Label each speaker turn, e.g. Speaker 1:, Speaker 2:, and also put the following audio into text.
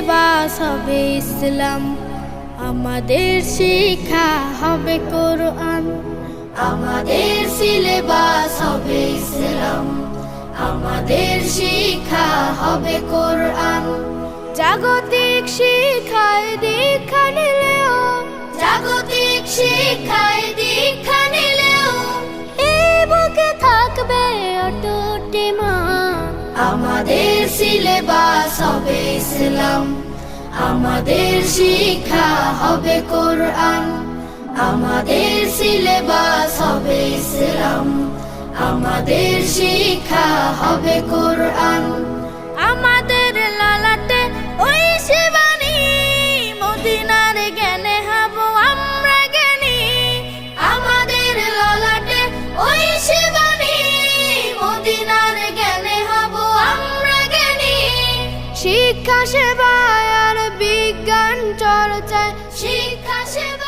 Speaker 1: Syllabus হবে ইসলাম, আমাদের শিক্ষা হবে কোরআন। আমাদের সিলেবাস হবে ইসলাম, আমাদের শিক্ষা হবে কোরআন। জাগতিক শিক্ষায় দীক্ষা নিলেও, জাগতিক শিক্ষায় দীক্ষা নিলেও এই বুকে থাকবে অটুট ঈমান। আমাদের সিলেবাস হবে ইসলাম, আমাদের শিক্ষা হবে কোরআন। আমাদের সিলেবাস হবে ইসলাম, আমাদের শিক্ষা হবে কোরআন। আমাদের লালাটে ওই শিবানী, মদিনার জ্ঞানে হব আমরা জ্ঞানী। আমাদের লালাটে ওই শিবানী, মদিনার জ্ঞানে হব আমরা জ্ঞানী। শিক্ষা সেবায় আর বিজ্ঞান চর্চায়, শিক্ষা সেবা